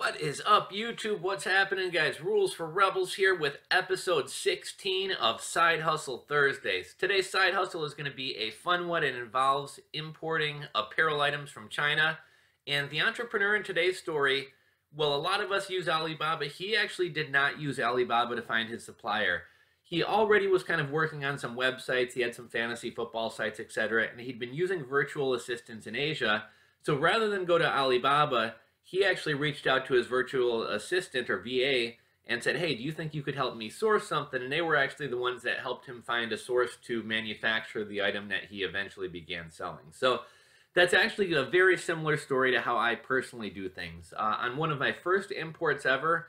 What is up, YouTube? What's happening, guys? Rules for Rebels here with episode 16 of Side Hustle Thursdays. Today's side hustle is going to be a fun one. It involves importing apparel items from China. And the entrepreneur in today's story, well, a lot of us use Alibaba. He actually did not use Alibaba to find his supplier. He already was kind of working on some websites. He had some fantasy football sites, etc. And he'd been using virtual assistants in Asia. So rather than go to Alibaba, he actually reached out to his virtual assistant or VA and said, hey, do you think you could help me source something? And they were actually the ones that helped him find a source to manufacture the item that he eventually began selling. So that's actually a very similar story to how I personally do things. On one of my first imports ever,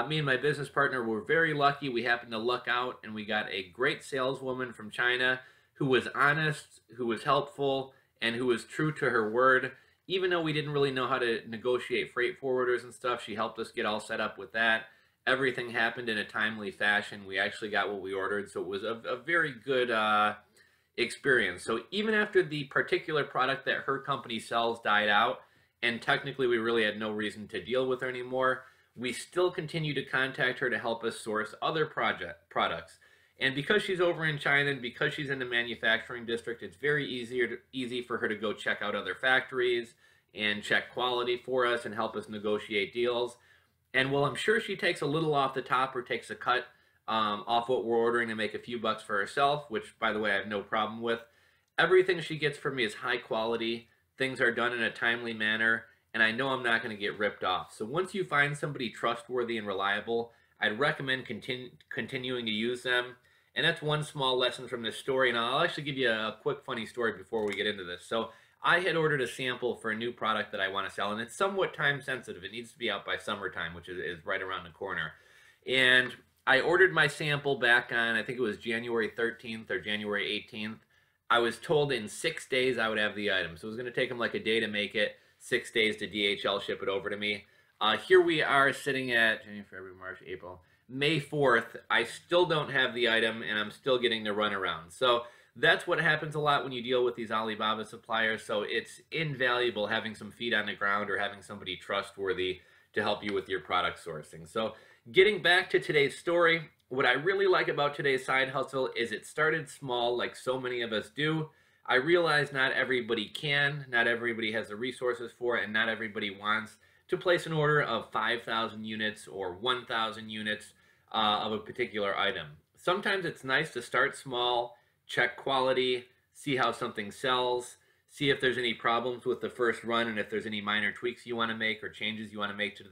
me and my business partner were very lucky. We happened to luck out and we got a great saleswoman from China who was honest, who was helpful, and who was true to her word. Even though we didn't really know how to negotiate freight forwarders and stuff, she helped us get all set up with that. Everything happened in a timely fashion. We actually got what we ordered, so it was a very good experience. So even after the particular product that her company sells died out, and technically we really had no reason to deal with her anymore, we still continue to contact her to help us source other products. And because she's over in China and because she's in the manufacturing district, it's very easy for her to go check out other factories and check quality for us and help us negotiate deals. And while I'm sure she takes a little off the top or takes a cut off what we're ordering to make a few bucks for herself, which, by the way, I have no problem with, everything she gets from me is high quality. Things are done in a timely manner, and I know I'm not going to get ripped off. So once you find somebody trustworthy and reliable, I'd recommend continuing to use them. And that's one small lesson from this story. And I'll actually give you a quick funny story before we get into this. So I had ordered a sample for a new product that I want to sell, and it's somewhat time sensitive. It needs to be out by summertime, which is right around the corner. And I ordered my sample back on, I think it was January 13th or January 18th. I was told in 6 days I would have the item. So it was going to take them like a day to make it, 6 days to DHL ship it over to me. Here we are sitting at January, February, March, April. May 4th, I still don't have the item, and I'm still getting the runaround. So that's what happens a lot when you deal with these Alibaba suppliers. So it's invaluable having some feet on the ground or having somebody trustworthy to help you with your product sourcing. So getting back to today's story, what I really like about today's side hustle is it started small like so many of us do. I realize not everybody can, not everybody has the resources for it, and not everybody wants to place an order of 5,000 units or 1,000 units of a particular item. Sometimes it's nice to start small, check quality, see how something sells, see if there's any problems with the first run, and if there's any minor tweaks you want to make or changes you want to make to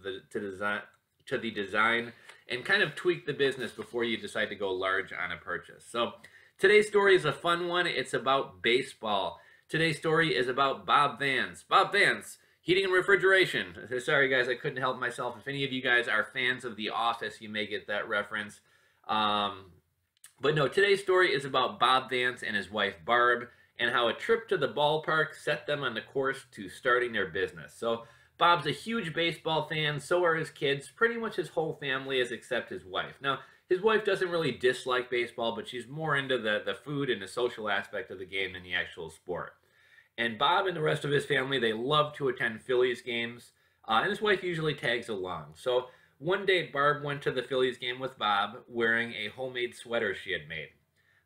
the design, and kind of tweak the business before you decide to go large on a purchase. So today's story is a fun one. It's about baseball. Today's story is about Bob Vance. Bob Vance, heating and refrigeration. Sorry, guys, I couldn't help myself. If any of you guys are fans of The Office, you may get that reference. But no, today's story is about Bob Vance and his wife, Barb, and how a trip to the ballpark set them on the course to starting their business. So Bob's a huge baseball fan. So are his kids. Pretty much his whole family is except his wife. Now, his wife doesn't really dislike baseball, but she's more into the food and the social aspect of the game than the actual sport. And Bob and the rest of his family, they love to attend Phillies games, and his wife usually tags along. So one day, Barb went to the Phillies game with Bob wearing a homemade sweater she had made.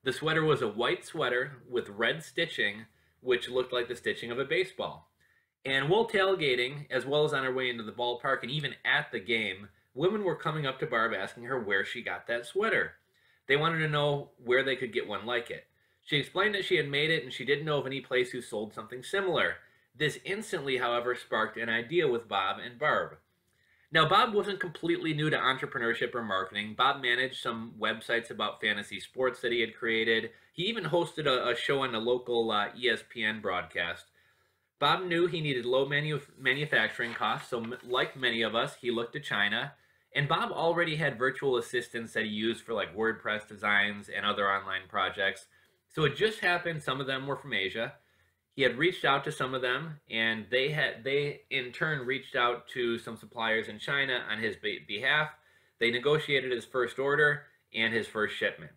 The sweater was a white sweater with red stitching, which looked like the stitching of a baseball. And while tailgating, as well as on her way into the ballpark and even at the game, women were coming up to Barb asking her where she got that sweater. They wanted to know where they could get one like it. She explained that she had made it and she didn't know of any place who sold something similar. This instantly, however, sparked an idea with Bob and Barb. Now, Bob wasn't completely new to entrepreneurship or marketing. Bob managed some websites about fantasy sports that he had created. He even hosted a show on the local ESPN broadcast. Bob knew he needed low manufacturing costs, so like many of us, he looked to China. And Bob already had virtual assistants that he used for like WordPress designs and other online projects. So it just happened some of them were from Asia. He had reached out to some of them, and they in turn reached out to some suppliers in China on his behalf. They negotiated his first order and his first shipment.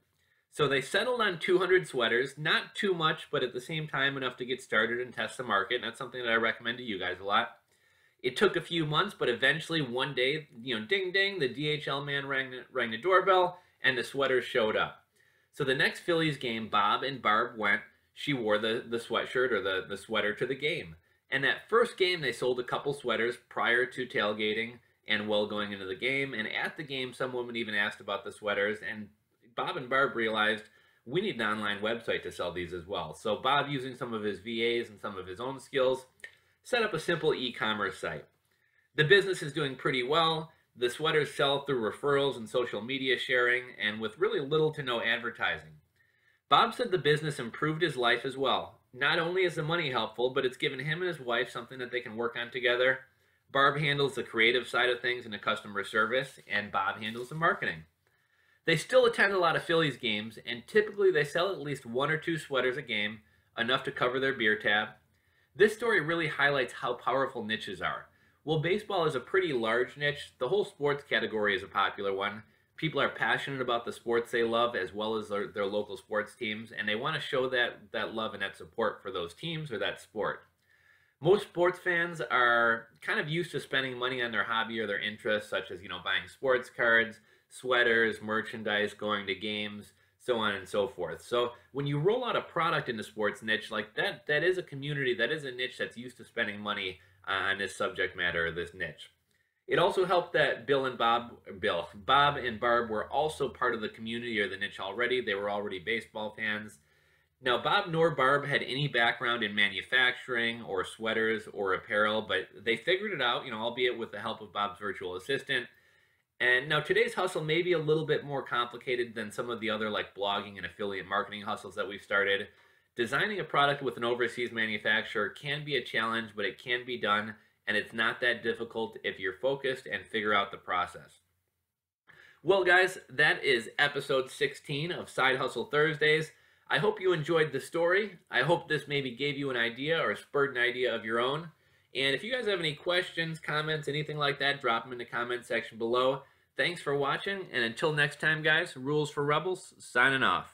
So they settled on 200 sweaters, not too much, but at the same time enough to get started and test the market. And that's something that I recommend to you guys a lot. It took a few months, but eventually one day, ding ding, the DHL man rang the doorbell, and the sweaters showed up. So the next Phillies game, Bob and Barb went. She wore the sweatshirt or the sweater to the game. And that first game, they sold a couple sweaters prior to tailgating and well going into the game. And at the game, some women even asked about the sweaters. And Bob and Barb realized we need an online website to sell these as well. So Bob, using some of his VAs and some of his own skills, set up a simple e-commerce site. The business is doing pretty well. The sweaters sell through referrals and social media sharing, and with really little to no advertising. Bob said the business improved his life as well. Not only is the money helpful, but it's given him and his wife something that they can work on together. Barb handles the creative side of things and the customer service, and Bob handles the marketing. They still attend a lot of Phillies games, and typically they sell at least 1 or 2 sweaters a game, enough to cover their beer tab. This story really highlights how powerful niches are. While baseball is a pretty large niche, the whole sports category is a popular one. People are passionate about the sports they love as well as their local sports teams, and they want to show that love and that support for those teams or that sport. Most sports fans are kind of used to spending money on their hobby or their interests, such as, buying sports cards, sweaters, merchandise, going to games, so on and so forth. So when you roll out a product in the sports niche like that, that is a community, that is a niche that's used to spending money on this subject matter, this niche. It also helped that Bob and Barb were also part of the community or the niche already. They were already baseball fans. Now, Bob nor Barb had any background in manufacturing or sweaters or apparel, but they figured it out, albeit with the help of Bob's virtual assistant. And now today's hustle may be a little bit more complicated than some of the other like blogging and affiliate marketing hustles that we've started. Designing a product with an overseas manufacturer can be a challenge, but it can be done, and it's not that difficult if you're focused and figure out the process. Well, guys, that is episode 16 of Side Hustle Thursdays. I hope you enjoyed the story. I hope this maybe gave you an idea or spurred an idea of your own. And if you guys have any questions, comments, anything like that, drop them in the comment section below. Thanks for watching, and until next time, guys, Rules for Rebels, signing off.